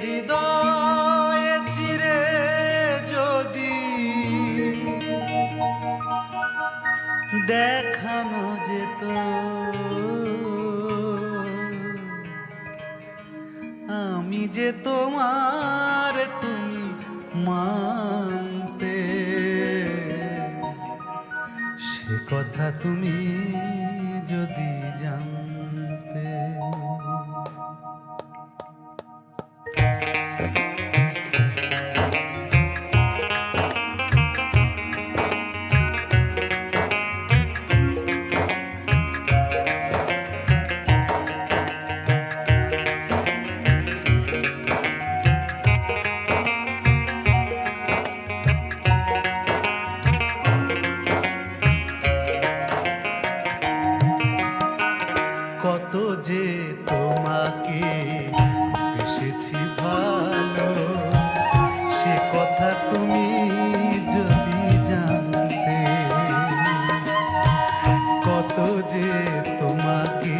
হৃদয়ে চিরে যদি দেখানো যেত আমি যে তোমার তুমি মানতে, সে কথা তুমি যদি জানতে। কত যে তোমাকে বেসেছি ভালো, সে কথা তুমি যদি জানতে। কত যে তোমাকে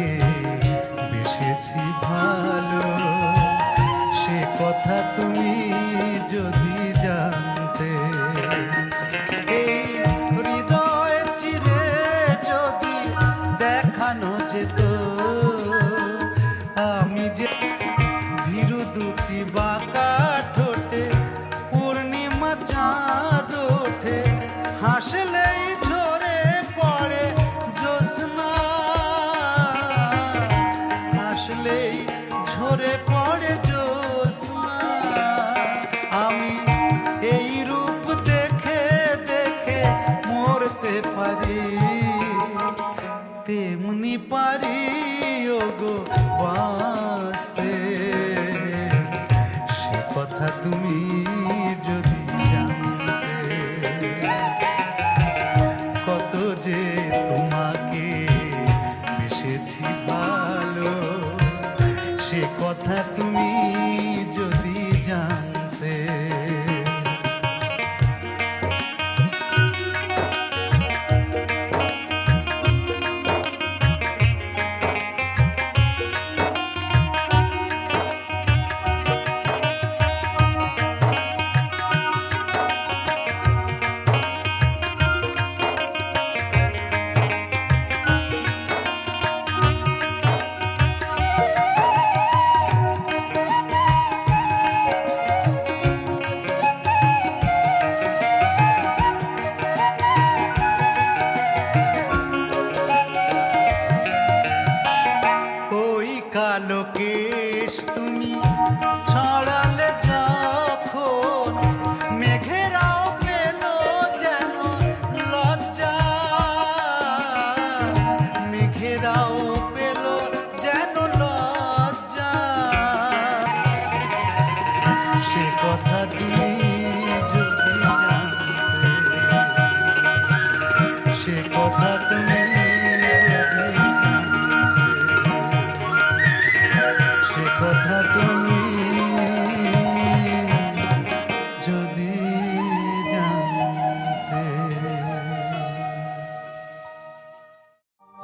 বেসেছি ভালো, সে কথা তুমি যদি জানতে। এই হৃদয় চিরে যদি দেখানো যেত আমি যে ভীরু দুটি বাঁকা ঠোঁটে পূর্ণিমা চাঁদ ওঠে, হাসলেই ঝরে পড়ে জ্যোৎস্না, হাসলেই ঝরে পড়ে জ্যোৎস্না। আমি এই রূপ দেখে দেখে মরতে পারি, তেমনি পারি ওগো বাঁচতে, সে কথা তুমি যদি জানতে। কত যে তোমাকে বেসেছি ভালো, সে কথা তুমি যদি জানতে। কালো কেশ তুমি ছড়ালে যখন, মেঘেরাও পেল যেন লজ্জা, মেঘেরাও পেল যেন লজ্জা। সে কথা তুমি যদি জানতে, সে কথা তুমি কথা তুমি যদি জানতে।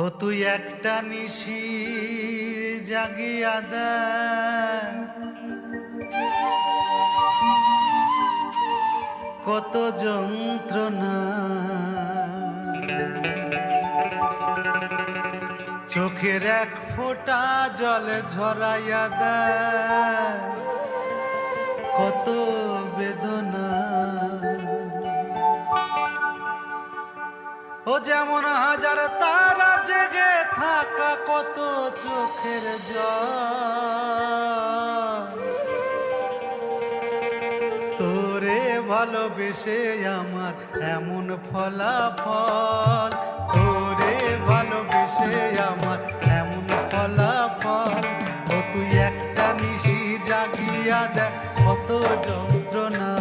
ও তুই একটা নিশি জাগিয়া দে, কত যন্ত্রণা চোখের এক ফোঁটা জলে ঝরাইয়া দেয়, কত বেদনা। ও যেমন হাজার তারা জেগে থাকা কত চোখের জল, তোরে ভালোবেসে আমার এমন ফলাফল, তোরে ভালোবেসে আমার এমন ফলাফল। ও তুই একটা নিশি জাগিয়া দেখ কত যন্ত্রণা,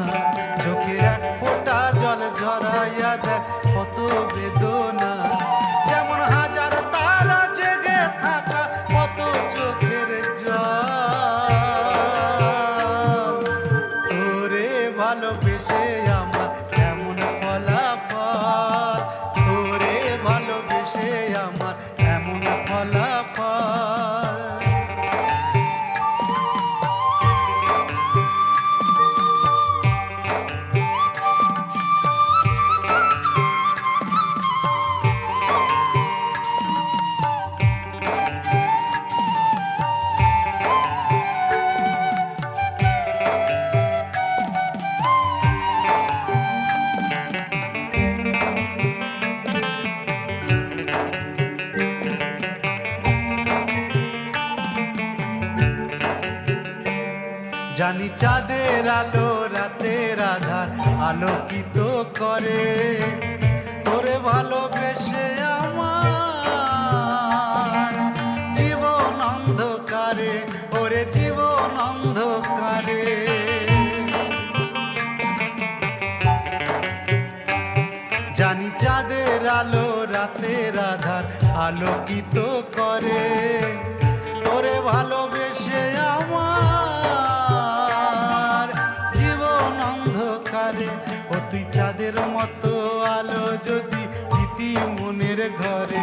চোখে এক ফোঁটা জল ঝরাইয়া দেখ কত বেদনা। যেমন হাজার তারা জেগে থাকা কত চোখের জল, তোরে ভালোবেসে আমার এমন ফলাফল, তোরে ভালোবেসে আমার এমন ফলাফল। জানি চাঁদের আলো রাতের আধার আলোকিত করে, তোরে ভালোবেসে আমার জীবন অন্ধকারে, ওরে জীবন অন্ধকারে। জানি চাঁদের আলো রাতের আধার আলোকিত করে, তোরে ভালোবেসে আমার জীবন অন্ধকারে। ও তুই চাঁদের মতো আলো যদি দিতি মনের ঘরে,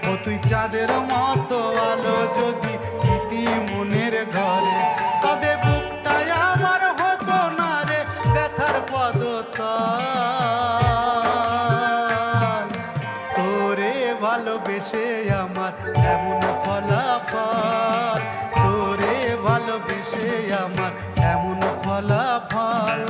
ও তুই চাঁদের মতো আলো যদি দিতি মনের ঘরে, তবে বুকটাই আমার হতো না রে ব্যথার পদতল। তোরে ভালোবেসে আমার এমন ফলাফল, তোরে ভালোবেসে আমার এমন ফলাফল।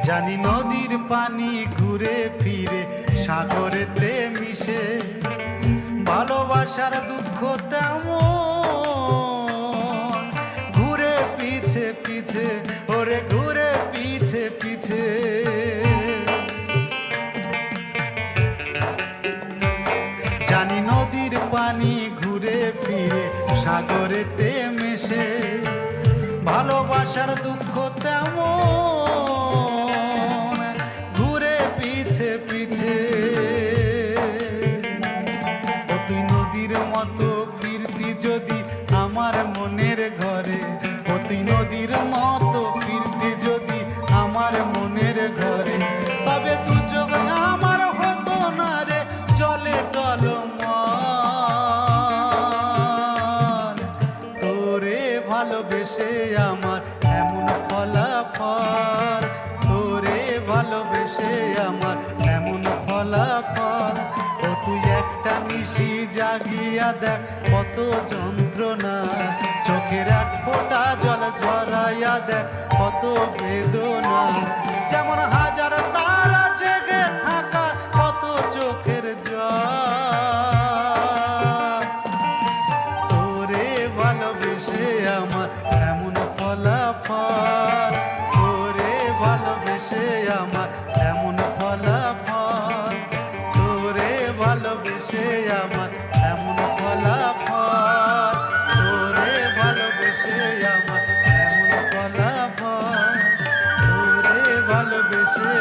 জানি নদীর পানি ঘুরে ফিরে সাগরেতে মিশে, ভালোবাসার দুঃখ তেমন ঘুরে পিছে পিছে, ওরে ঘুরে পিছে পিছে। জানি নদীর পানি ঘুরে ফিরে সাগরেতে মিশে, ভালোবাসার দুঃখ তেমন ঘুরে পিছে পিছে। ও তুই নদীর মতো ফিরতি যদি আমার মনের ঘরে, ও তুই নদীর মতো ফিরতি যদি আমার মনের ঘরে, তবে দু চোখ আমার হতো না রে জলে টলমল। তোরে ভালোবেসে আমার এমন ফলাফল, তোরে ভালোবেসে আমার এমন ফলাফল। ও তুই একটা নিশি জাগিয়া দেখ কত যন্ত্রণা, চোখের এক ফোঁটা জল ঝরাইয়া দেখ কত বেদনা। যেমন হাজার তারা জেগে থাকা কত চোখের জল। তোরে ভালোবেসে আমার এমন ফলাফল, তোরে ভালোবেসে আমার এমন ফলাফল, তোরে ভালোবেসে আমার এমন ফলাফল, তোরে ভালোবেসে আমার এমন ফলাফল, তোরে ভালোবেসে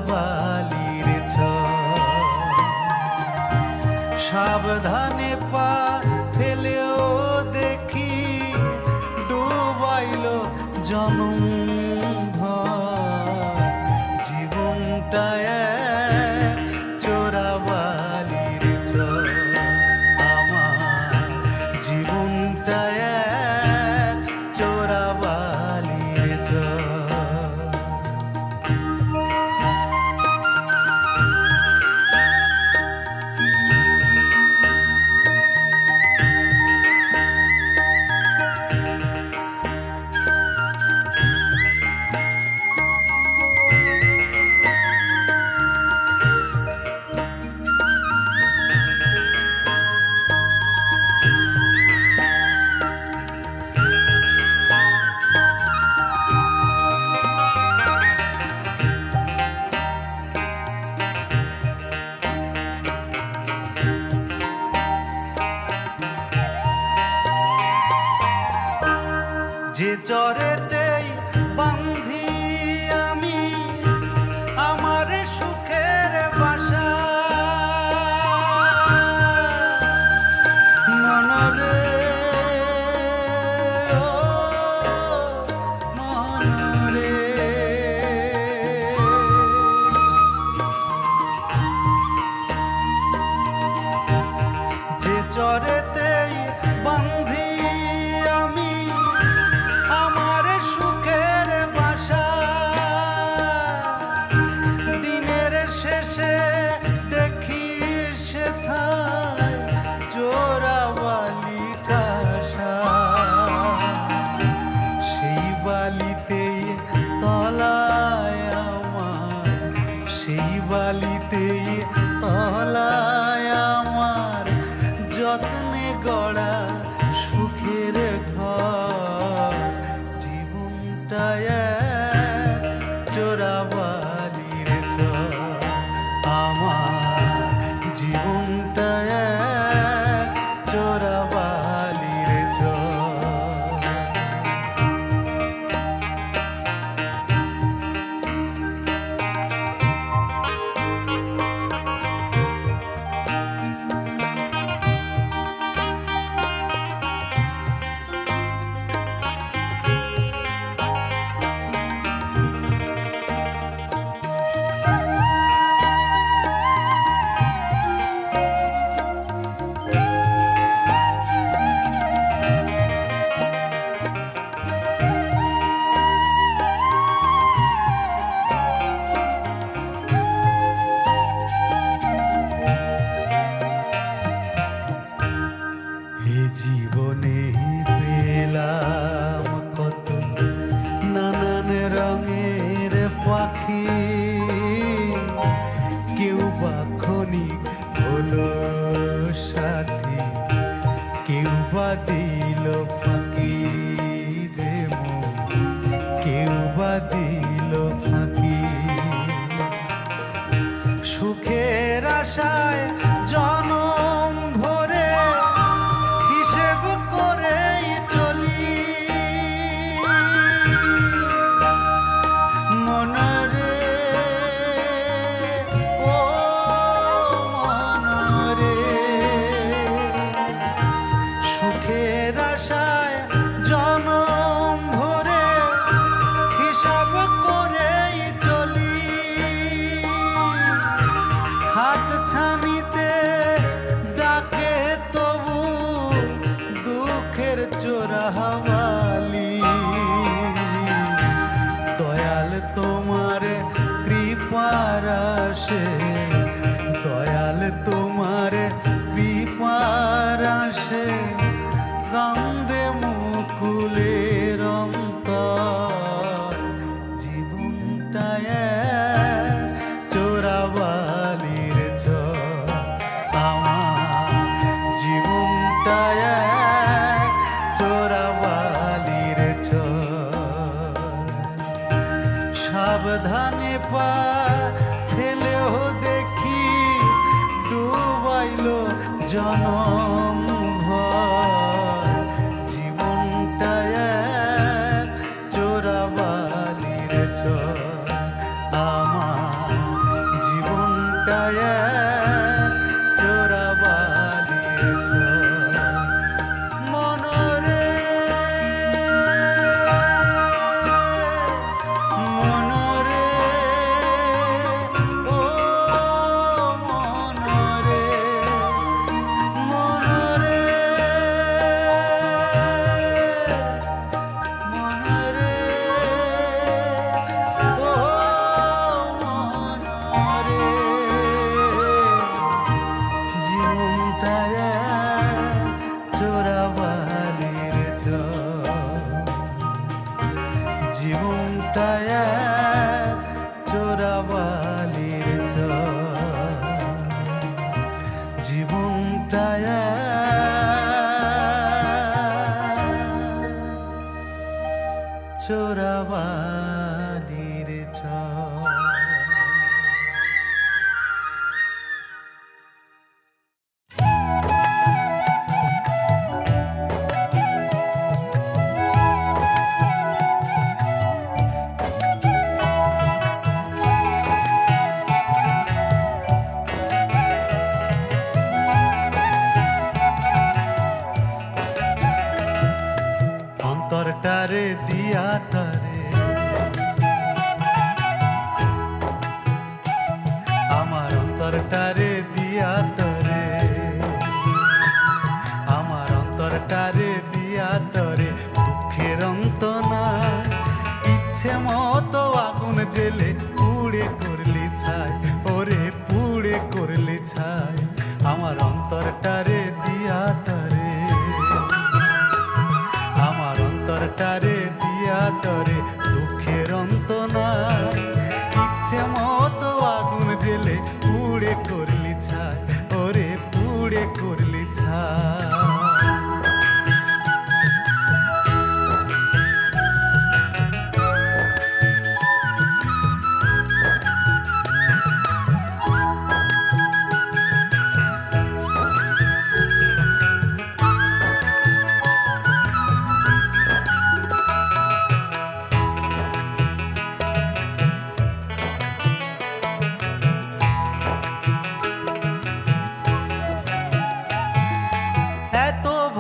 চোরাবালির সাবধানে পা ফেলেও দেখি ডুবাইল জনম জীবনটা চোরাবালির আমার জীবনটা চোরাবালির যে চরেতেই বান্ধি আমি আমার সুখের বাসা মনরে ও মনরে যে চরেতেই বান্ধি আমি আমার সুখের বাসা দিনের শেষে দেখি সেথায় চোরাবালিটা সেই বালিতেই তলায় আমার সেই বালিতেই তলায় আমার যত্নে গড়া সুখের ঘর জীবনটা চোরাবালির আমার জীবনটা চোরাবালির জীবনে পেলাম কত নানান রঙের পাখি কেউ বা ক্ষণিক হলো সাথী কেউ বা দিল ফাঁকি রে মন কেউ বা দিল ফাঁকি সুখের আশায় জনম ভরে হিসেব করেই চলি মনরে ও মনরে সুখের আশায় জনম ভরে হিসাব করেই চলি হাত ছানিতে ডাকে তবু দুঃখের চোরাবালি দয়াল তোমার কৃপার আসে দয়াল তোমার কৃপার আসে কান্দে মুকুলের অন্তর জীবনটা চোরাবালির আমার জীবনটা চোরাবালির সাবধানে পা ফেলেও দেখি ডুবাইল জনম ভর জীবনটা চোরাবালির আমার এক চোরাবালির ঝড়, জীবনটা চোরাবালির ঝড়। অন্তরটারে দিয়া তারে আমার অন্তরটারে দিয়া তরে, আমার অন্তরটারে দিয়া তরে, দুঃখের অন্ত নাই, ইচ্ছে মতো আগুন জেলে পুড়ে করলি ছাই, ওরে পুড়ে করলি ছাই, আমার অন্তরটারে দিয়া তরে, আমার অন্তরটারে দিয়া তরে, দুঃখের অন্ত নাই, ইচ্ছে মতো আগুন জেলে পুড়ে করলি ছাই, ওরে পুড়ে করলি ছাই।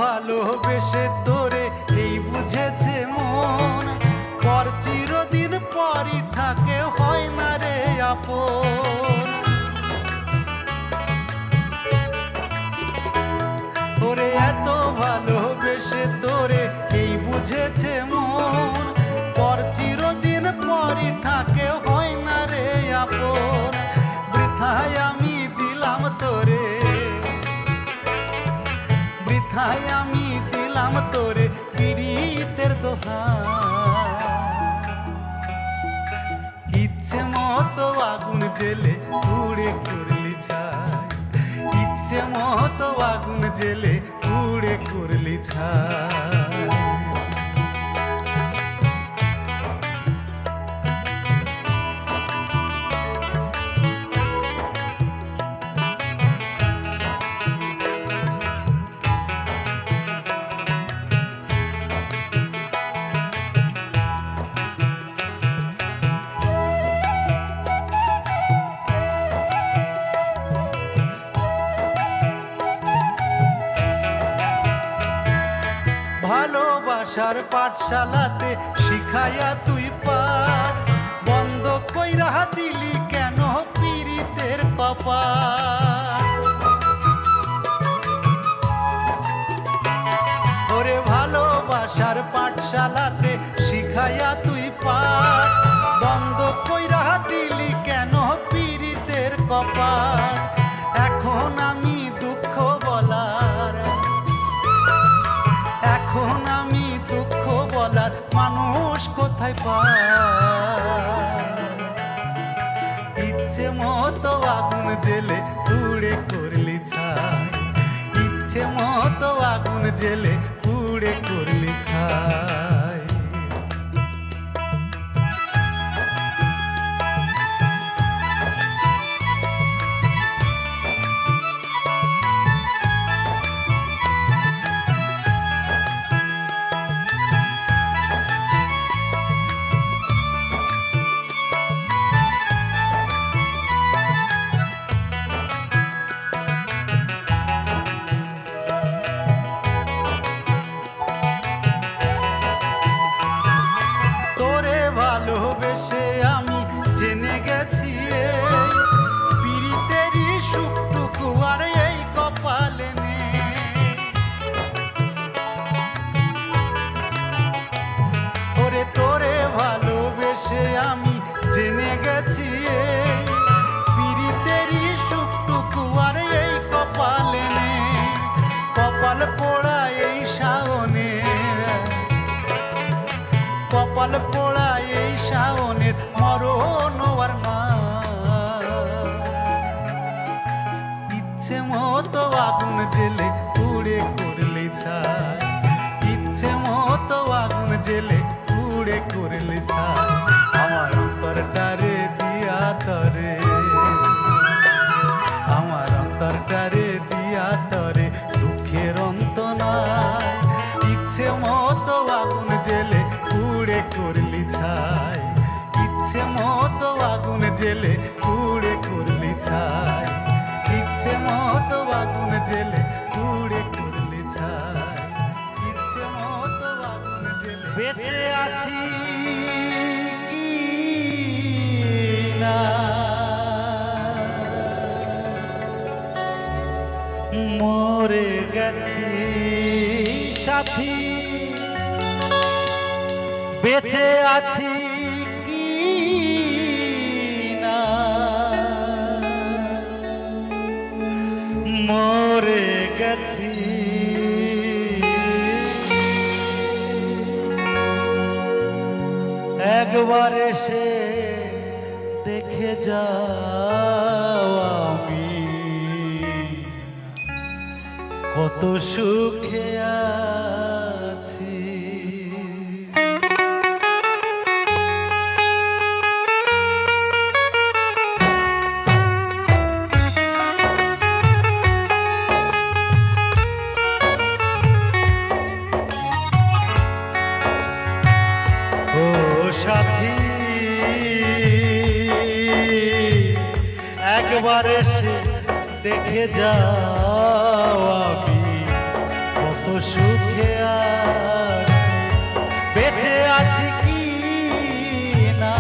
ভালোবেসে তোরে এই বুঝেছে মন, পর চিরদিন পরই থাকে হয় না রে আপন, ওরে এত ভালোবেসে তোরে এই বুঝেছে মন, পর চিরদিন পরই থাকে হয় না রে আপন, বৃথায় আমি দিলাম তোরে, বৃথায় আমি দিলাম তোরে পীড়িতের দোহাই, ইচ্ছে মতো আগুন জেলে পুড়ে করলি ছাই, ইচ্ছে মতো আগুন জেলে পুড়ে করলি ছাই। ভালোবাসার পাঠশালাতে শিখাইয়া তুই পার, বন্ধ কইরা দিলি কেন পীড়িতের কপাল, ওরে ভালোবাসার পাঠশালাতে শিখাইয়া তুই পার, বন্ধ কইরা দিলি কেন পীড়িতের কপাল, এখন আমি দুঃখ বলার, এখন আমি দুঃখ বলার মানুষ কোথায় পাই, ইচ্ছে মতো আগুন জেলে পুড়ে করলি ছাই, ইচ্ছে মতো আগুন জেলে পুড়ে করলি ছাই। মনের মরণ আর না। ইচ্ছে মতো আগুন জেলে পুড়ে করলে ছাই, ইচ্ছে মতো আগুন জেলে পুড়ে করলে ছাই। আমার অন্তরটারে দিয়া তরে, আমার অন্তরটারে দিয়া তরে দুঃখের অন্ত নাই। ইচ্ছে মতো আগুন জেলে পুড়ে করলি ছাই, ইচ্ছে মতো আগুন জেলে পুড়ে করলি ছাই, ইচ্ছে মতো আগুন জেলে পুড়ে করলি ছাই, ইচ্ছে মতো আগুন জেলে। বেঁচে আছি কি না মরে গেছি সাথী, বেঁচে আছি কি না মরে গেছি। একবার এসে দেখে যাও আমি কত সুখে আছি। ও সাথী একবার এসে দেখে যাও আমি কত সুখে আছি। বেঁচে আছি কি না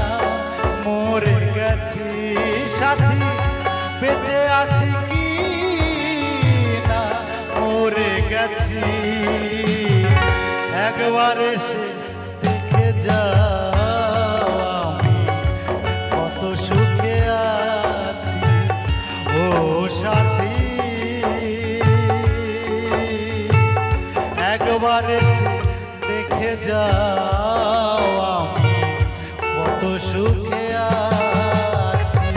মরে গেছি সাথী, বেঁচে আছি কি না মরে গেছি। একবার এসে দেখে যাও আমি কত সুখে আছি। ও সাথী একবার এসে দেখে যাও আমি কত সুখে আছি।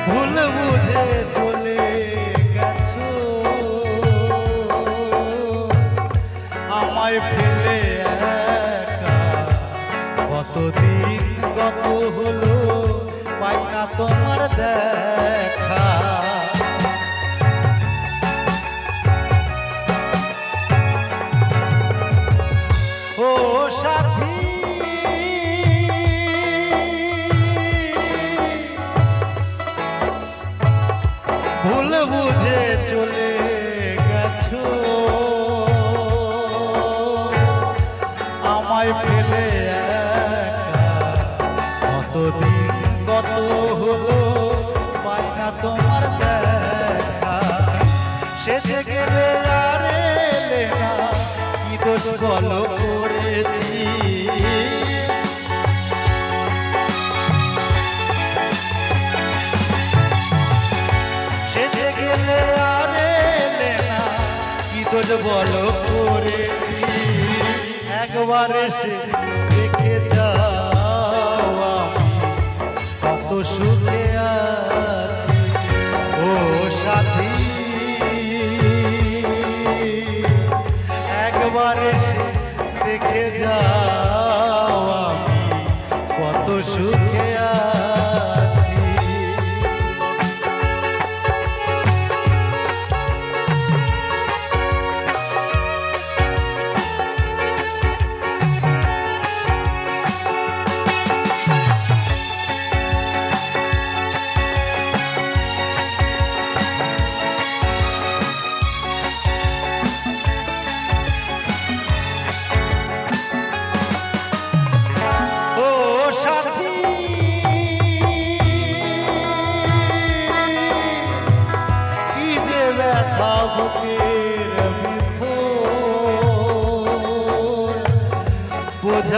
ভুল বুঝে চলে গেছো আমায় ফেলে একা, কতদিন কত হলো পাই না তোমার দেখা। ও সাথী ভুল বুঝে চলে গেছো আমায় ফেলে একা, কতদিন কত হলো পাই না তোমার দেখা। শেষে গেলে আর এলে না কি দোষ বলো করেছি। শেষে গেলে আর এলে না কি দোষ বলো করেছি। একবার এসে দেখে যাও আমি কত সুখে আছি। ও সাথী একবার এসে দেখে যাও আমি কত সুখে আছি।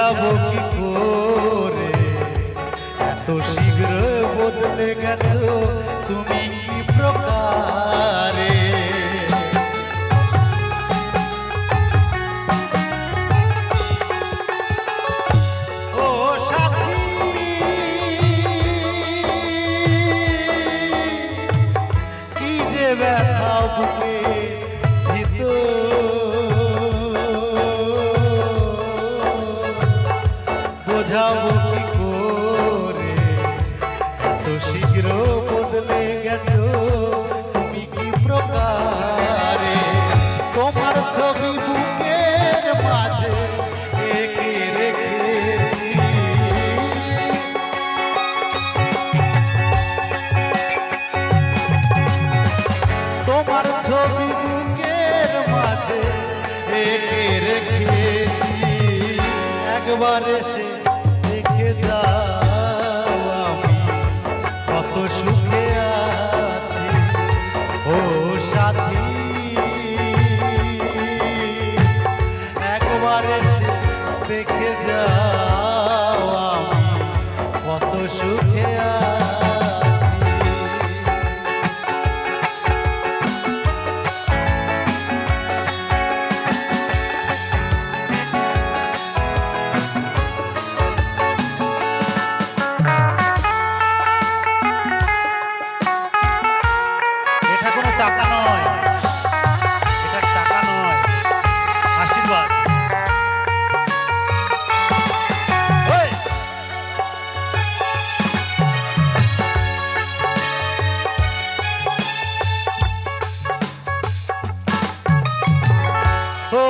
বোঝাবো কি করে এত শীঘ্র বদলে গেছো তুমি কি প্রকারে। ও সাথী কি যে ব্যথা বুকে বোঝাবো কি করে এত শীঘ্র বদলে গেছো তুমি কি প্রকারে। তোমার ছবি বুকের মাঝে এঁকে রেখেছি, তোমার ছবি বুকের মাঝে এঁকে রেখেছি। একবার এসে দেখে যাও আমি কত সুখে আছি। ও সাথী একবার এসে দেখে যাও আমি কত সুখে আছি। টাকা নয়, এটা টাকা নয়, আশীর্বাদ। ও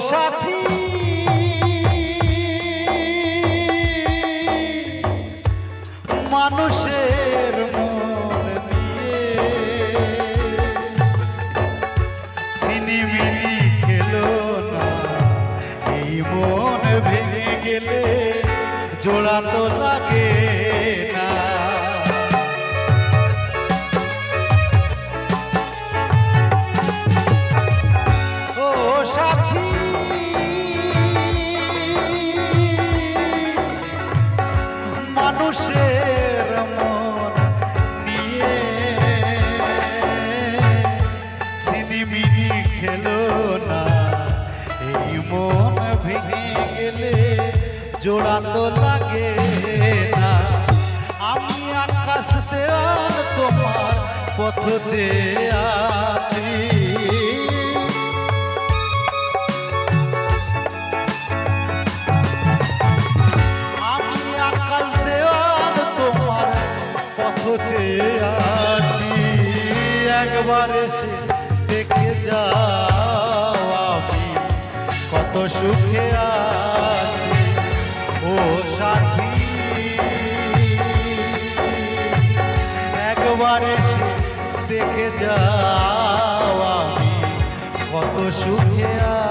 সাথী মানুষের মন দিয়ে ছিনিমিনি খেলো না, এই মন ভেঙে গেলে জোড়া তো লাগে না। ও সাথী মানুষের মন নিয়ে ছিনিমিনি খেলো না, এই মন ভেঙে গেলে জোড়া তো লাগে না। আমি আকাশ দেওয়াল তোমার পথ চেয়ে আছি, আমি আকাশ দেওয়াল তোমার পথ চেয়ে আছি। একবার এসে দেখে যাও আমি কত সুখে আছি। ও সাথী একবার এসে দেখে যাও আমি কত সুখে আছি।